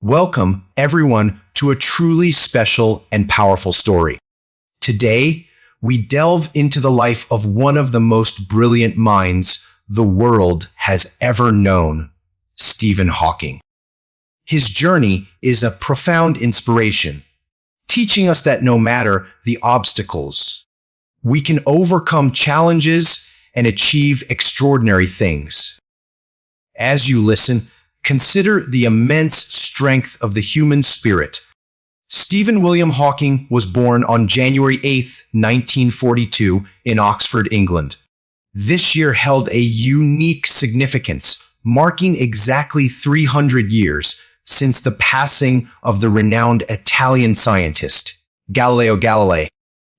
Welcome, everyone, to a truly special and powerful story. Today, we delve into the life of one of the most brilliant minds the world has ever known, Stephen Hawking. His journey is a profound inspiration, teaching us that no matter the obstacles, we can overcome challenges and achieve extraordinary things. As you listen, consider the immense strength of the human spirit. Stephen William Hawking was born on January 8, 1942, in Oxford, England. This year held a unique significance, marking exactly 300 years since the passing of the renowned Italian scientist, Galileo Galilei.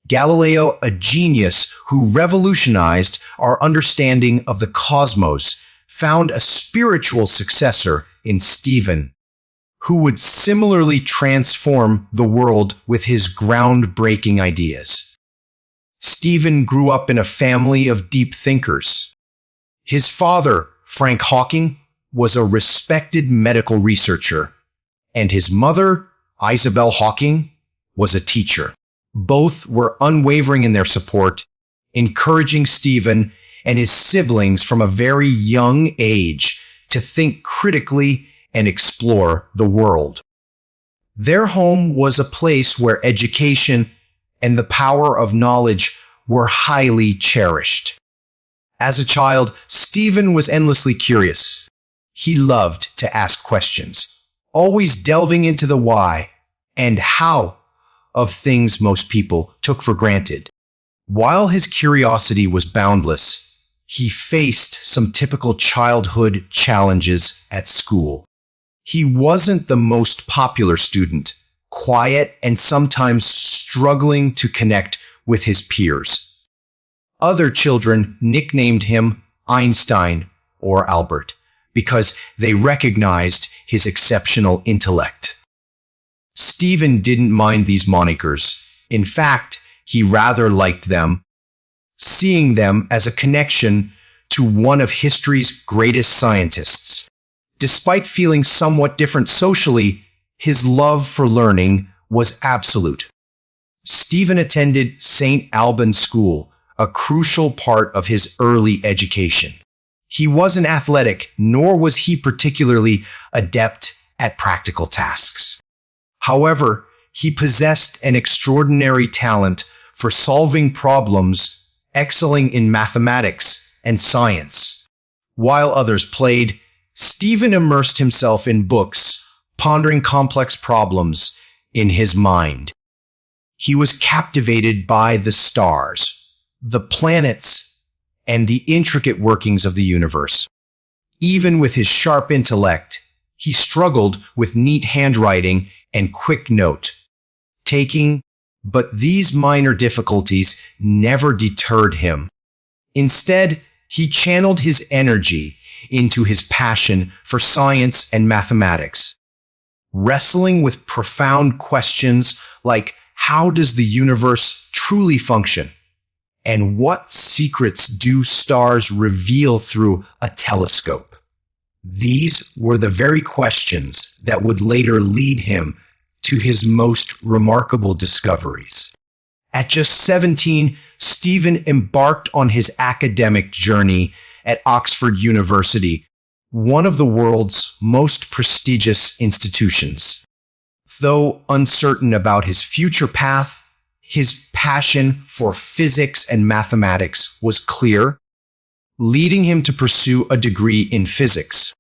Galileo, a genius who revolutionized our understanding of the cosmos, found a spiritual successor in Stephen, who would similarly transform the world with his groundbreaking ideas. Stephen grew up in a family of deep thinkers. His father, Frank Hawking, was a respected medical researcher, and his mother, Isabel Hawking, was a teacher. Both were unwavering in their support, encouraging Stephen and his siblings from a very young age to think critically and explore the world. Their home was a place where education and the power of knowledge were highly cherished. As a child, Stephen was endlessly curious. He loved to ask questions, always delving into the why and how of things most people took for granted. While his curiosity was boundless, he faced some typical childhood challenges at school. He wasn't the most popular student, quiet and sometimes struggling to connect with his peers. Other children nicknamed him Einstein or Albert because they recognized his exceptional intellect. Stephen didn't mind these monikers. In fact, he rather liked them, seeing them as a connection to one of history's greatest scientists. Despite feeling somewhat different socially, his love for learning was absolute. Stephen attended St. Albans School, a crucial part of his early education. He wasn't athletic, nor was he particularly adept at practical tasks. However, he possessed an extraordinary talent for solving problems, excelling in mathematics and science. While others played, Stephen immersed himself in books, pondering complex problems in his mind. He was captivated by the stars, the planets, and the intricate workings of the universe. Even with his sharp intellect, he struggled with neat handwriting and quick note-taking, but these minor difficulties never deterred him. Instead, he channeled his energy into his passion for science and mathematics, wrestling with profound questions like how does the universe truly function? And what secrets do stars reveal through a telescope? These were the very questions that would later lead him to his most remarkable discoveries. At just 17, Stephen embarked on his academic journey at Oxford University, one of the world's most prestigious institutions. Though uncertain about his future path, his passion for physics and mathematics was clear, leading him to pursue a degree in physics.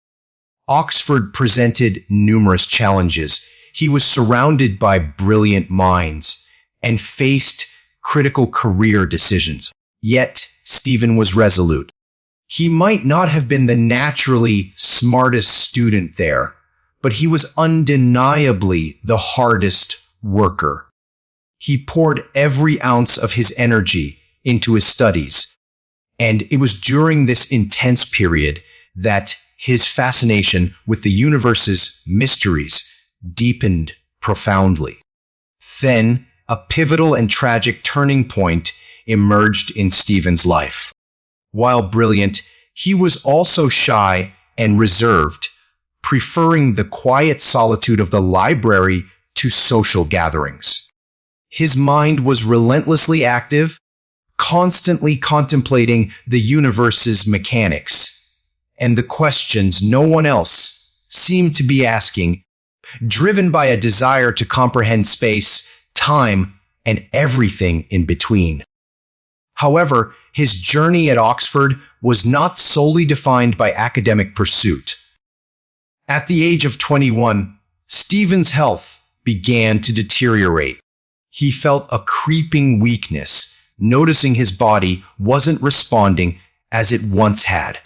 Oxford presented numerous challenges. He was surrounded by brilliant minds and faced critical career decisions. Yet, Stephen was resolute. He might not have been the naturally smartest student there, but he was undeniably the hardest worker. He poured every ounce of his energy into his studies, and it was during this intense period that his fascination with the universe's mysteries deepened profoundly. Then, a pivotal and tragic turning point emerged in Stephen's life. While brilliant, he was also shy and reserved, preferring the quiet solitude of the library to social gatherings. His mind was relentlessly active, constantly contemplating the universe's mechanics and the questions no one else seemed to be asking, driven by a desire to comprehend space, time, and everything in between. However, his journey at Oxford was not solely defined by academic pursuit. At the age of 21, Stephen's health began to deteriorate. He felt a creeping weakness, noticing his body wasn't responding as it once had.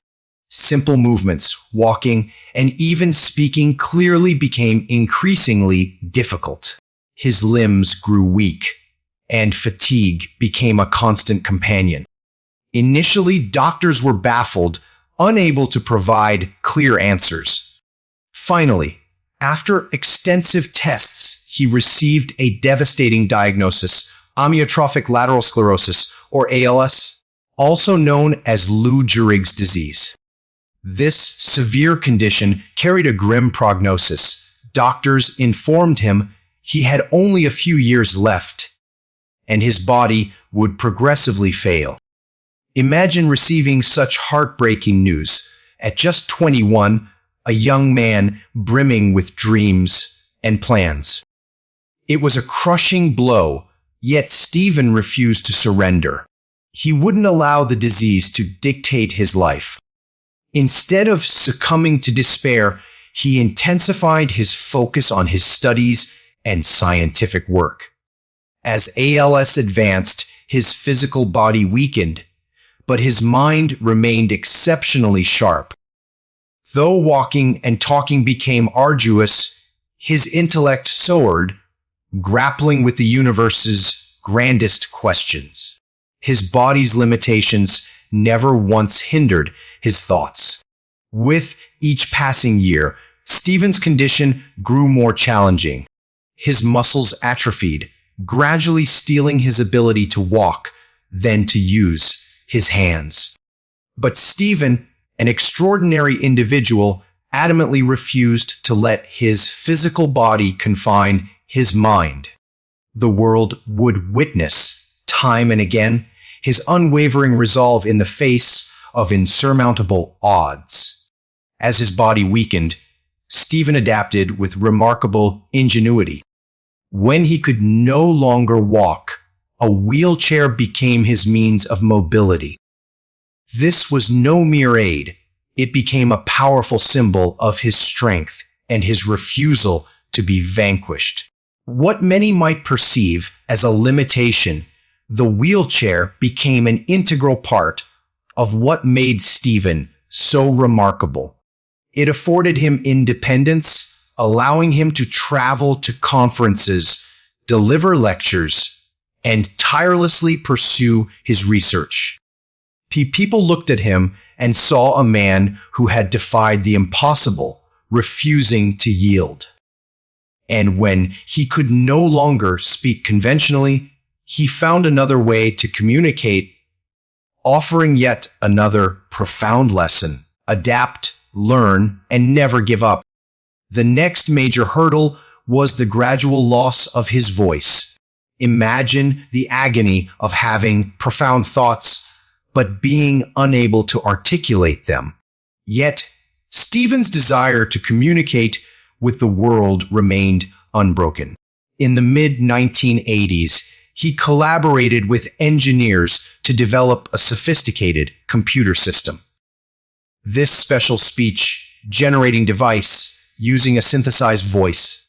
Simple movements, walking, and even speaking clearly became increasingly difficult. His limbs grew weak, and fatigue became a constant companion. Initially, doctors were baffled, unable to provide clear answers. Finally, after extensive tests, he received a devastating diagnosis: amyotrophic lateral sclerosis, or ALS, also known as Lou Gehrig's disease. This severe condition carried a grim prognosis. Doctors informed him he had only a few years left, and his body would progressively fail. Imagine receiving such heartbreaking news at just 21, a young man brimming with dreams and plans. It was a crushing blow, yet Stephen refused to surrender. He wouldn't allow the disease to dictate his life. Instead of succumbing to despair, he intensified his focus on his studies and scientific work. As ALS advanced, his physical body weakened, but his mind remained exceptionally sharp. Though walking and talking became arduous, his intellect soared, grappling with the universe's grandest questions. His body's limitations never once hindered his thoughts. With each passing year, Stephen's condition grew more challenging. His muscles atrophied, gradually stealing his ability to walk, then to use his hands. But Stephen, an extraordinary individual, adamantly refused to let his physical body confine his mind. The world would witness, time and again, his unwavering resolve in the face of insurmountable odds. As his body weakened, Stephen adapted with remarkable ingenuity. When he could no longer walk, a wheelchair became his means of mobility. This was no mere aid. It became a powerful symbol of his strength and his refusal to be vanquished. What many might perceive as a limitation, the wheelchair became an integral part of what made Stephen so remarkable. It afforded him independence, allowing him to travel to conferences, deliver lectures, and tirelessly pursue his research. People looked at him and saw a man who had defied the impossible, refusing to yield. And when he could no longer speak conventionally, he found another way to communicate, offering yet another profound lesson: adapt, learn, and never give up. The next major hurdle was the gradual loss of his voice. Imagine the agony of having profound thoughts, but being unable to articulate them. Yet, Stephen's desire to communicate with the world remained unbroken. In the mid-1980s, he collaborated with engineers to develop a sophisticated computer system. This special speech-generating device, using a synthesized voice,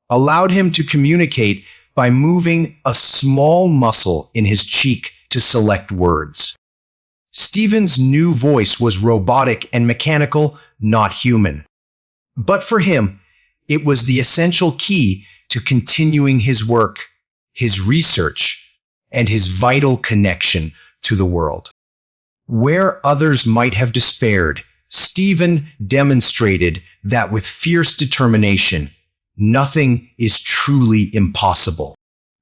allowed him to communicate by moving a small muscle in his cheek to select words. Stephen's new voice was robotic and mechanical, not human. But for him, it was the essential key to continuing his work, his research, and his vital connection to the world. Where others might have despaired, Stephen demonstrated that with fierce determination, nothing is truly impossible.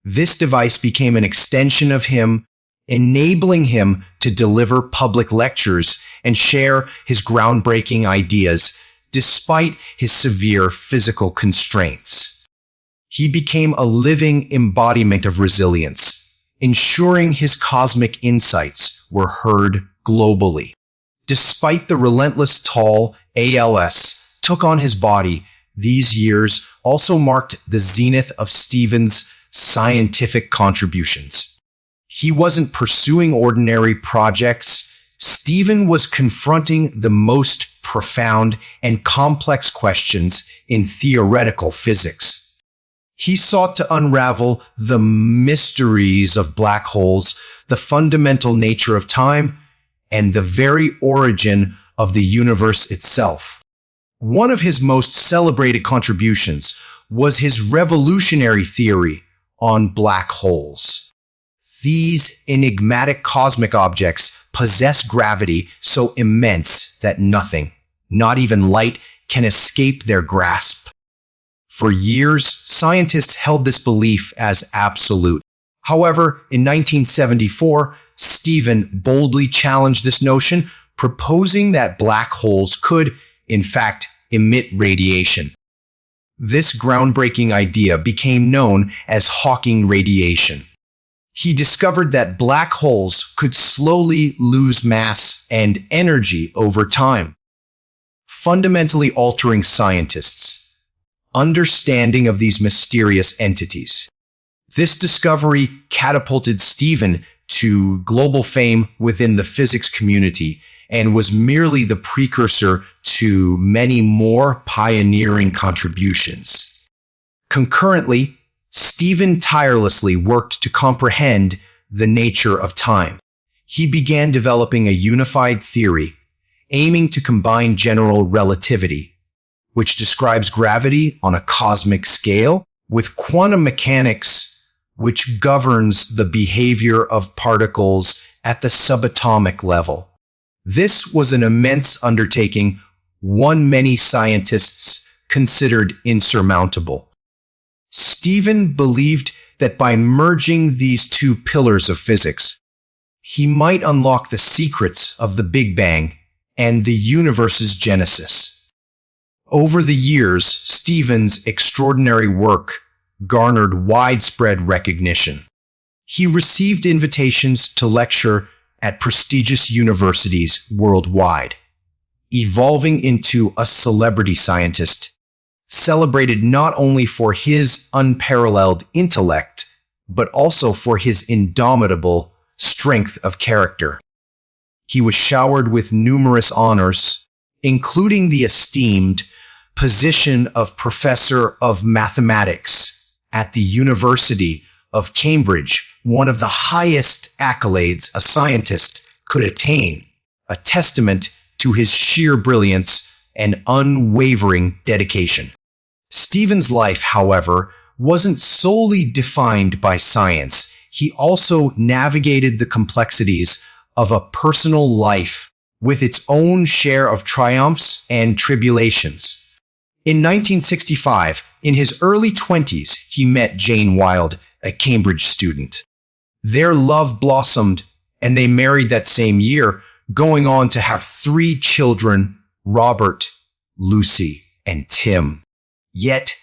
This device became an extension of him, enabling him to deliver public lectures and share his groundbreaking ideas despite his severe physical constraints. He became a living embodiment of resilience, ensuring his cosmic insights were heard globally. Despite the relentless toll ALS took on his body, these years also marked the zenith of Stephen's scientific contributions. He wasn't pursuing ordinary projects. Stephen was confronting the most profound and complex questions in theoretical physics. He sought to unravel the mysteries of black holes, the fundamental nature of time, and the very origin of the universe itself. One of his most celebrated contributions was his revolutionary theory on black holes. These enigmatic cosmic objects possess gravity so immense that nothing, not even light, can escape their grasp. For years, scientists held this belief as absolute. However, in 1974, Stephen boldly challenged this notion, proposing that black holes could, in fact, emit radiation. This groundbreaking idea became known as Hawking radiation. He discovered that black holes could slowly lose mass and energy over time, fundamentally altering scientists' understanding of these mysterious entities. This discovery catapulted Stephen to global fame within the physics community and was merely the precursor to many more pioneering contributions. Concurrently, Stephen tirelessly worked to comprehend the nature of time. He began developing a unified theory, aiming to combine general relativity, which describes gravity on a cosmic scale, with quantum mechanics, which governs the behavior of particles at the subatomic level. This was an immense undertaking, one many scientists considered insurmountable. Stephen believed that by merging these two pillars of physics, he might unlock the secrets of the Big Bang and the universe's genesis. Over the years, Stephen's extraordinary work garnered widespread recognition. He received invitations to lecture at prestigious universities worldwide, evolving into a celebrity scientist, celebrated not only for his unparalleled intellect, but also for his indomitable strength of character. He was showered with numerous honors, including the esteemed position of Professor of Mathematics at the University of Cambridge, one of the highest accolades a scientist could attain, a testament to his sheer brilliance and unwavering dedication. Stephen's life, however, wasn't solely defined by science. He also navigated the complexities of a personal life with its own share of triumphs and tribulations. In 1965, in his early 20s, he met Jane Wilde, a Cambridge student. Their love blossomed, and they married that same year, going on to have 3 children, Robert, Lucy, and Tim. Yet,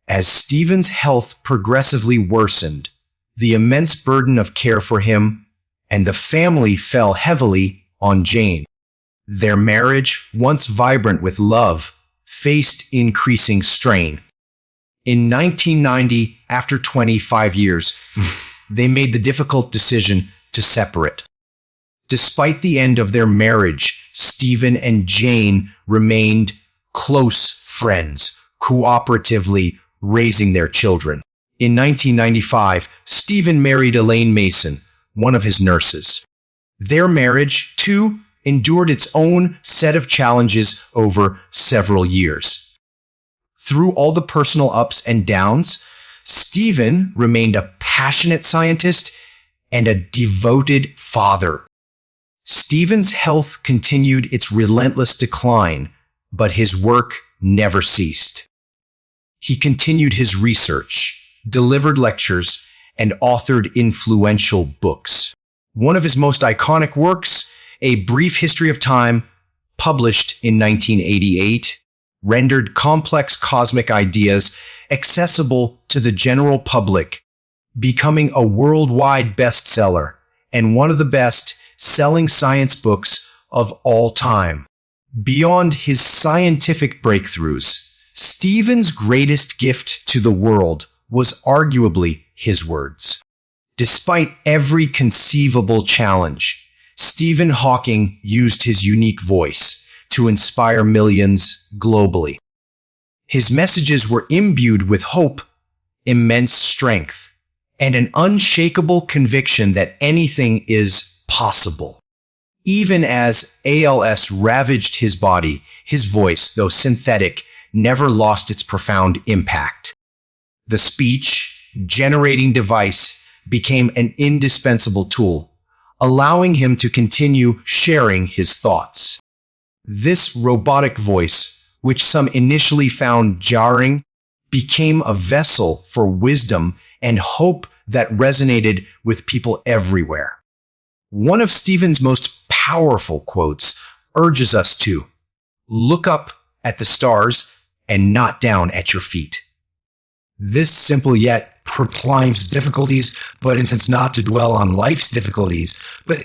as Stephen's health progressively worsened, the immense burden of care for him and the family fell heavily on Jane. Their marriage, once vibrant with love, faced increasing strain. In 1990, after 25 years, they made the difficult decision to separate. Despite the end of their marriage, Stephen and Jane remained close friends, cooperatively raising their children. In 1995, Stephen married Elaine Mason, one of his nurses. Their marriage, too, endured its own set of challenges over several years. Through all the personal ups and downs, Stephen remained a passionate scientist and a devoted father. Stephen's health continued its relentless decline, but his work never ceased. He continued his research, delivered lectures, and authored influential books. One of his most iconic works, A Brief History of Time, published in 1988, rendered complex cosmic ideas accessible to the general public, becoming a worldwide bestseller and one of the best-selling science books of all time. Beyond his scientific breakthroughs, Stephen's greatest gift to the world was arguably his words. Despite every conceivable challenge, Stephen Hawking used his unique voice to inspire millions globally. His messages were imbued with hope, immense strength, and an unshakable conviction that anything is possible. Even as ALS ravaged his body, his voice, though synthetic, never lost its profound impact. The speech-generating device became an indispensable tool, allowing him to continue sharing his thoughts. This robotic voice, which some initially found jarring, became a vessel for wisdom and hope that resonated with people everywhere. One of Stephen's most powerful quotes urges us to look up at the stars and not down at your feet. This simple yet proclaims difficulties, but intends not to dwell on life's difficulties, but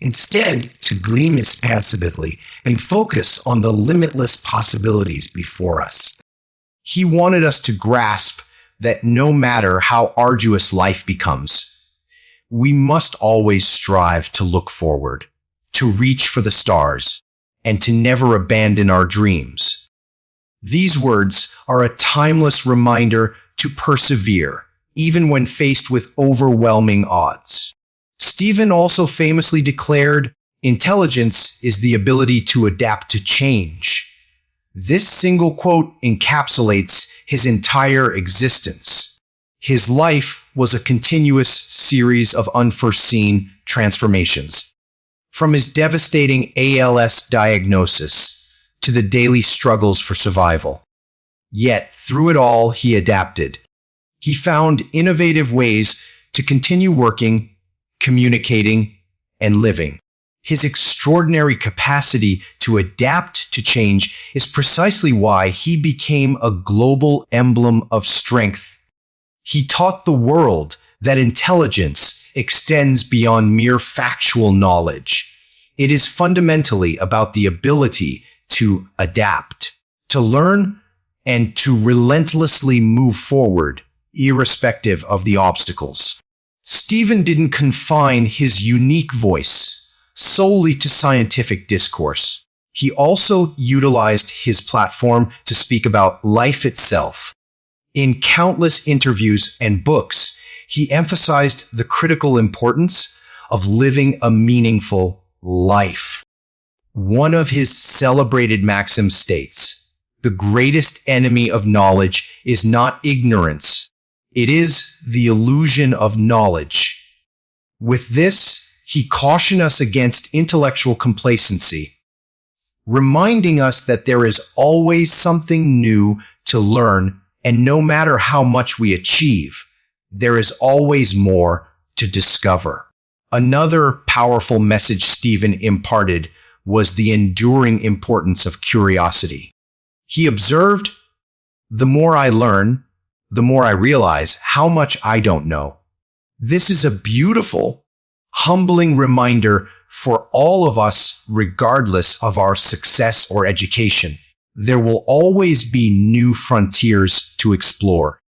instead to gleam passively and focus on the limitless possibilities before us. He wanted us to grasp that no matter how arduous life becomes, we must always strive to look forward, to reach for the stars, and to never abandon our dreams. These words are a timeless reminder to persevere, even when faced with overwhelming odds. Stephen also famously declared, "Intelligence is the ability to adapt to change." This single quote encapsulates his entire existence. His life was a continuous series of unforeseen transformations. From his devastating ALS diagnosis to the daily struggles for survival. Yet, through it all, he adapted. He found innovative ways to continue working, communicating, and living. His extraordinary capacity to adapt to change is precisely why he became a global emblem of strength. He taught the world that intelligence extends beyond mere factual knowledge. It is fundamentally about the ability to adapt, to learn, and to relentlessly move forward, irrespective of the obstacles. Stephen didn't confine his unique voice solely to scientific discourse. He also utilized his platform to speak about life itself. In countless interviews and books, he emphasized the critical importance of living a meaningful life. One of his celebrated maxims states, "The greatest enemy of knowledge is not ignorance. It is the illusion of knowledge." With this, he cautioned us against intellectual complacency, reminding us that there is always something new to learn, and no matter how much we achieve, there is always more to discover. Another powerful message Stephen imparted was the enduring importance of curiosity. He observed, "The more I learn, the more I realize how much I don't know." This is a beautiful, humbling reminder for all of us, regardless of our success or education. There will always be new frontiers to explore,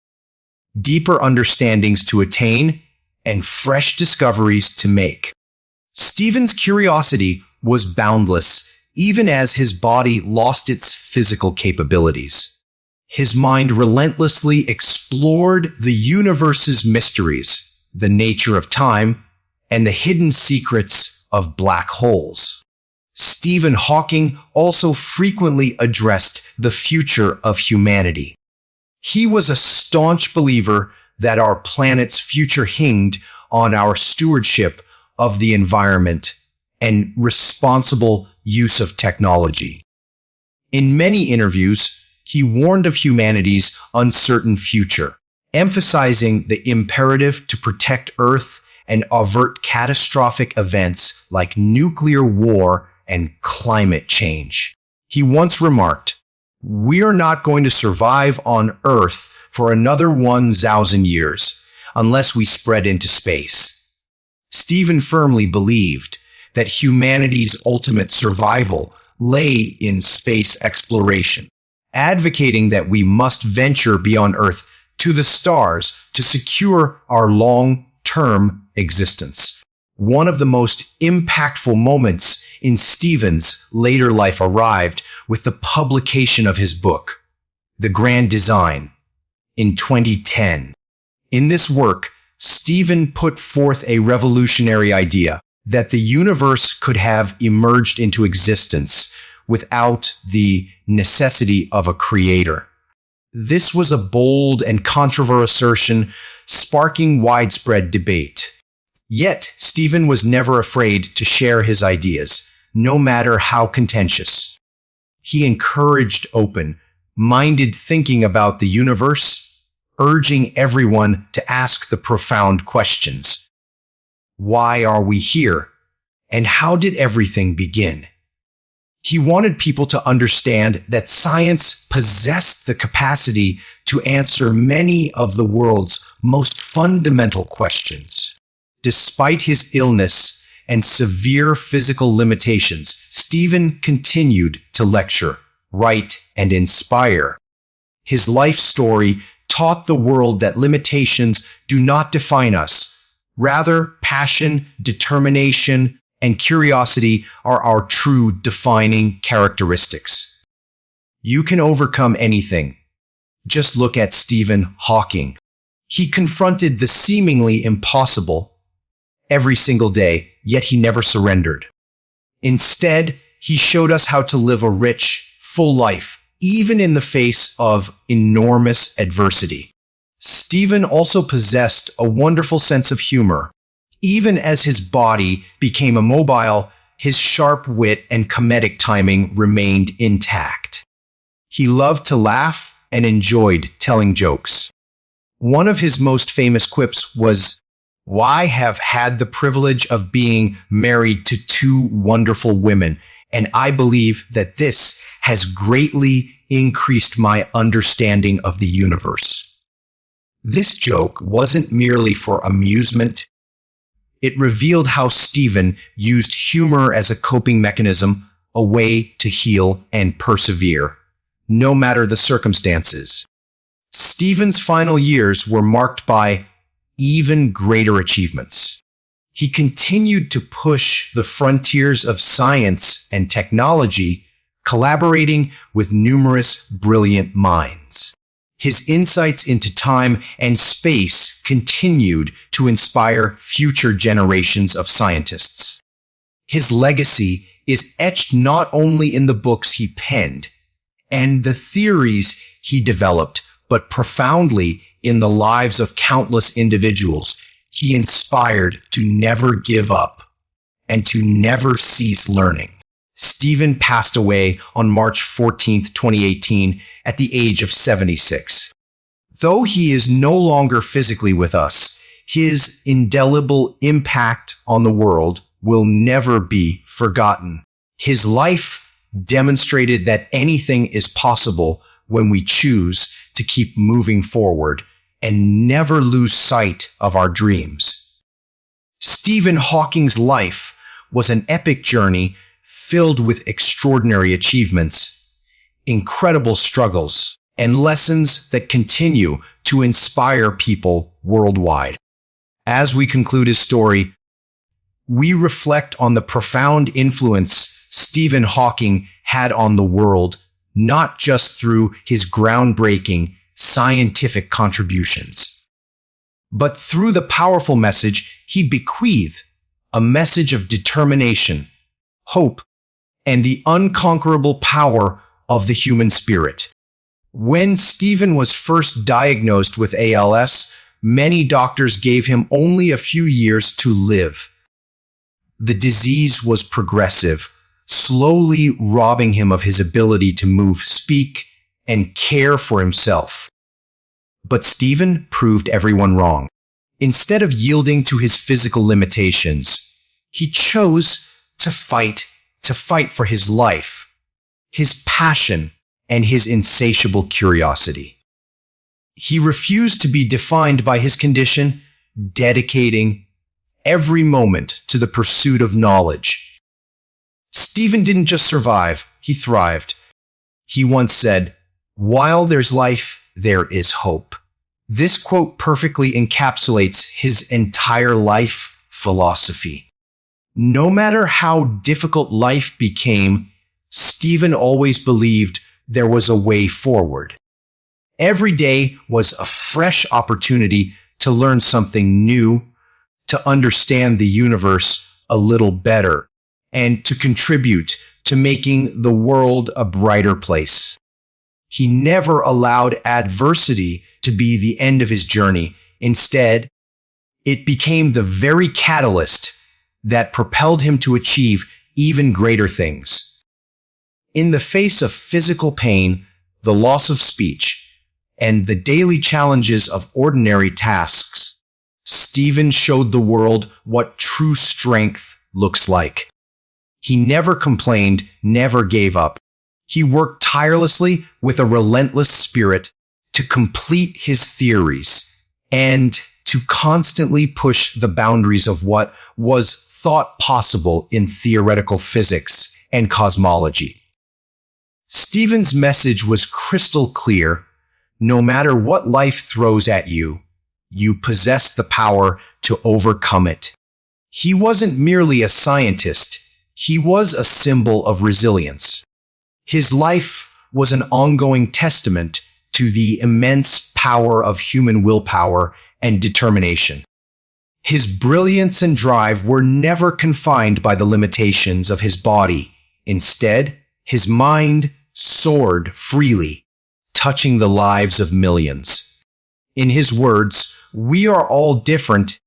deeper understandings to attain, and fresh discoveries to make. Stephen's curiosity was boundless, even as his body lost its physical capabilities. His mind relentlessly explored the universe's mysteries, the nature of time, and the hidden secrets of black holes. Stephen Hawking also frequently addressed the future of humanity. He was a staunch believer that our planet's future hinged on our stewardship of the environment and responsible use of technology. In many interviews, he warned of humanity's uncertain future, emphasizing the imperative to protect Earth and avert catastrophic events like nuclear war and climate change. He once remarked, We're not going to survive on Earth for another 1,000 years unless we spread into space. Stephen firmly believed that humanity's ultimate survival lay in space exploration, advocating that we must venture beyond Earth to the stars to secure our long-term existence. One of the most impactful moments in Stephen's later life arrived with the publication of his book, The Grand Design, in 2010. In this work, Stephen put forth a revolutionary idea that the universe could have emerged into existence without the necessity of a creator. This was a bold and controversial assertion, sparking widespread debate. Yet, Stephen was never afraid to share his ideas, no matter how contentious. He encouraged open-minded thinking about the universe, urging everyone to ask the profound questions. Why are we here? And how did everything begin? He wanted people to understand that science possessed the capacity to answer many of the world's most fundamental questions. Despite his illness and severe physical limitations, Stephen continued to lecture, write, and inspire. His life story taught the world that limitations do not define us. Rather, passion, determination, and curiosity are our true defining characteristics. You can overcome anything. Just look at Stephen Hawking. He confronted the seemingly impossible every single day, yet he never surrendered. Instead, he showed us how to live a rich, full life, even in the face of enormous adversity. Stephen also possessed a wonderful sense of humor. Even as his body became immobile, his sharp wit and comedic timing remained intact. He loved to laugh and enjoyed telling jokes. One of his most famous quips was, "I have had the privilege of being married to two wonderful women, and I believe that this has greatly increased my understanding of the universe." This joke wasn't merely for amusement. It revealed how Stephen used humor as a coping mechanism, a way to heal and persevere, no matter the circumstances. Stephen's final years were marked by even greater achievements. He continued to push the frontiers of science and technology, collaborating with numerous brilliant minds. His insights into time and space continued to inspire future generations of scientists. His legacy is etched not only in the books he penned and the theories he developed, but profoundly in the lives of countless individuals he inspired to never give up and to never cease learning. Stephen passed away on March 14th, 2018, at the age of 76. Though he is no longer physically with us, his indelible impact on the world will never be forgotten. His life demonstrated that anything is possible when we choose to keep moving forward and never lose sight of our dreams. Stephen Hawking's life was an epic journey filled with extraordinary achievements, incredible struggles, and lessons that continue to inspire people worldwide. As we conclude his story, we reflect on the profound influence Stephen Hawking had on the world, not just through his groundbreaking scientific contributions, but through the powerful message he bequeathed, a message of determination, hope, and the unconquerable power of the human spirit. When Stephen was first diagnosed with ALS, many doctors gave him only a few years to live. The disease was progressive, slowly robbing him of his ability to move, speak, and care for himself. But Stephen proved everyone wrong. Instead of yielding to his physical limitations, he chose to fight for his life, his passion, and his insatiable curiosity. He refused to be defined by his condition, dedicating every moment to the pursuit of knowledge. Stephen didn't just survive, he thrived. He once said, "While there's life, there is hope." This quote perfectly encapsulates his entire life philosophy. No matter how difficult life became, Stephen always believed there was a way forward. Every day was a fresh opportunity to learn something new, to understand the universe a little better, and to contribute to making the world a brighter place. He never allowed adversity to be the end of his journey. Instead, it became the very catalyst that propelled him to achieve even greater things. In the face of physical pain, the loss of speech, and the daily challenges of ordinary tasks, Stephen showed the world what true strength looks like. He never complained, never gave up. He worked tirelessly with a relentless spirit to complete his theories and to constantly push the boundaries of what was thought possible in theoretical physics and cosmology. Stephen's message was crystal clear. No matter what life throws at you, you possess the power to overcome it. He wasn't merely a scientist. He was a symbol of resilience. His life was an ongoing testament to the immense power of human willpower and determination. His brilliance and drive were never confined by the limitations of his body. Instead, his mind soared freely, touching the lives of millions. In his words, "We are all different,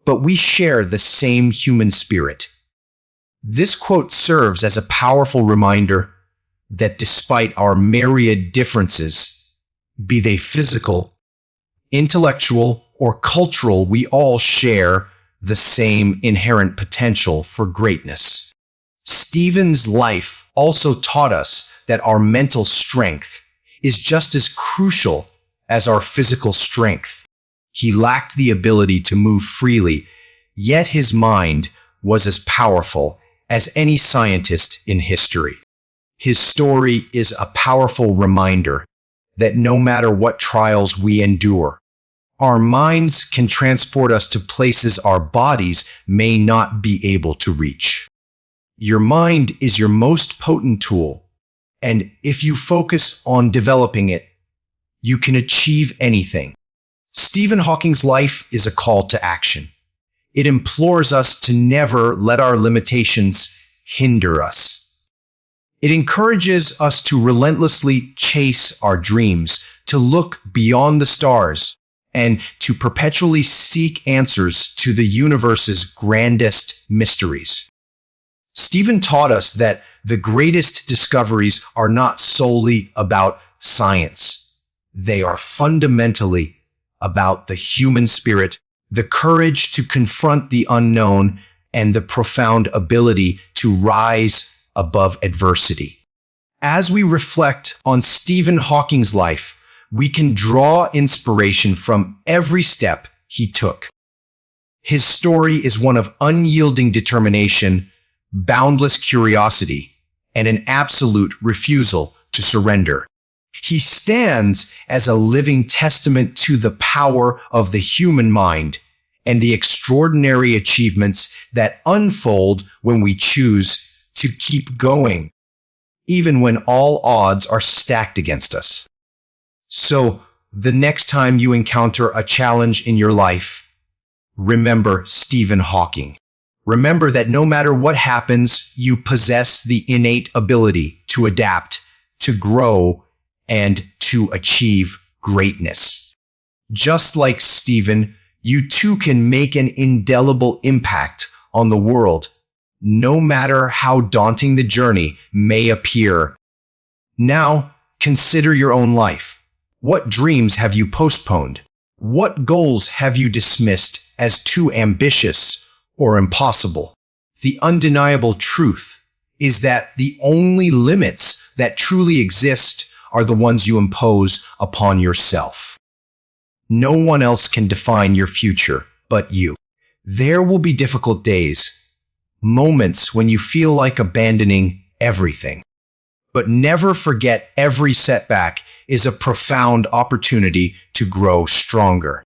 but we share the same human spirit." This quote serves as a powerful reminder that despite our myriad differences, be they physical, intellectual, or cultural, we all share the same inherent potential for greatness. Stephen's life also taught us that our mental strength is just as crucial as our physical strength. He lacked the ability to move freely, yet his mind was as powerful as any scientist in history. His story is a powerful reminder that no matter what trials we endure, our minds can transport us to places our bodies may not be able to reach. Your mind is your most potent tool, and if you focus on developing it, you can achieve anything. Stephen Hawking's life is a call to action. It implores us to never let our limitations hinder us. It encourages us to relentlessly chase our dreams, to look beyond the stars, and to perpetually seek answers to the universe's grandest mysteries. Stephen taught us that the greatest discoveries are not solely about science. They are fundamentally about the human spirit, the courage to confront the unknown, and the profound ability to rise above adversity. As we reflect on Stephen Hawking's life, we can draw inspiration from every step he took. His story is one of unyielding determination, boundless curiosity, and an absolute refusal to surrender. He stands as a living testament to the power of the human mind and the extraordinary achievements that unfold when we choose to keep going, even when all odds are stacked against us. So, the next time you encounter a challenge in your life, remember Stephen Hawking. Remember that no matter what happens, you possess the innate ability to adapt, to grow, and to achieve greatness. Just like Stephen, you too can make an indelible impact on the world, no matter how daunting the journey may appear. Now, consider your own life. What dreams have you postponed? What goals have you dismissed as too ambitious or impossible? The undeniable truth is that the only limits that truly exist are the ones you impose upon yourself. No one else can define your future but you. There will be difficult days, moments when you feel like abandoning everything. But never forget, every setback is a profound opportunity to grow stronger.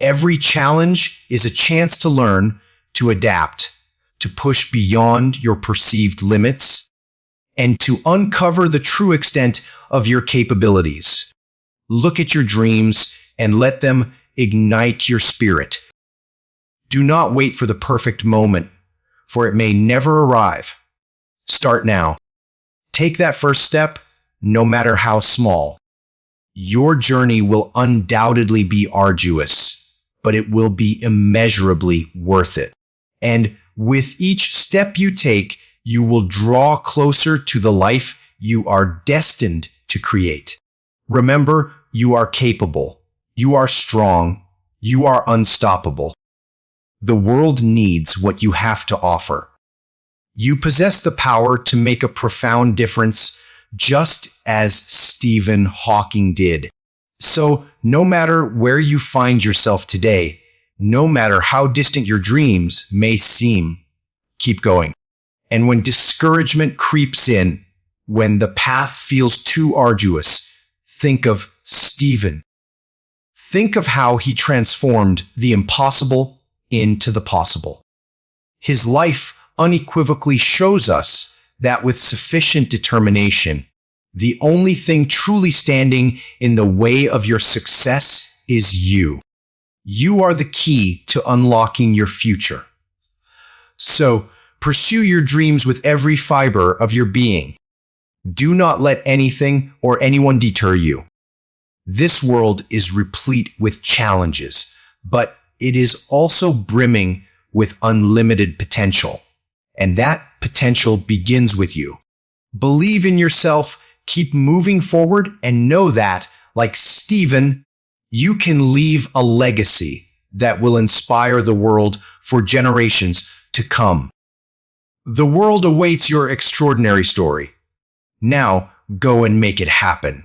Every challenge is a chance to learn, to adapt, to push beyond your perceived limits, and to uncover the true extent of your capabilities. Look at your dreams and let them ignite your spirit. Do not wait for the perfect moment, for it may never arrive. Start now. Take that first step, no matter how small. Your journey will undoubtedly be arduous, but it will be immeasurably worth it. And with each step you take, you will draw closer to the life you are destined to create. Remember, you are capable, you are strong, you are unstoppable. The world needs what you have to offer. You possess the power to make a profound difference, just as Stephen Hawking did. So, no matter where you find yourself today, no matter how distant your dreams may seem, keep going. And when discouragement creeps in, when the path feels too arduous, think of Stephen. Think of how he transformed the impossible into the possible. His life unequivocally shows us that with sufficient determination, the only thing truly standing in the way of your success is you. You are the key to unlocking your future. So, pursue your dreams with every fiber of your being. Do not let anything or anyone deter you. This world is replete with challenges, but it is also brimming with unlimited potential. And that potential begins with you. Believe in yourself, keep moving forward, and know that, like Stephen, you can leave a legacy that will inspire the world for generations to come. The world awaits your extraordinary story. Now, go and make it happen.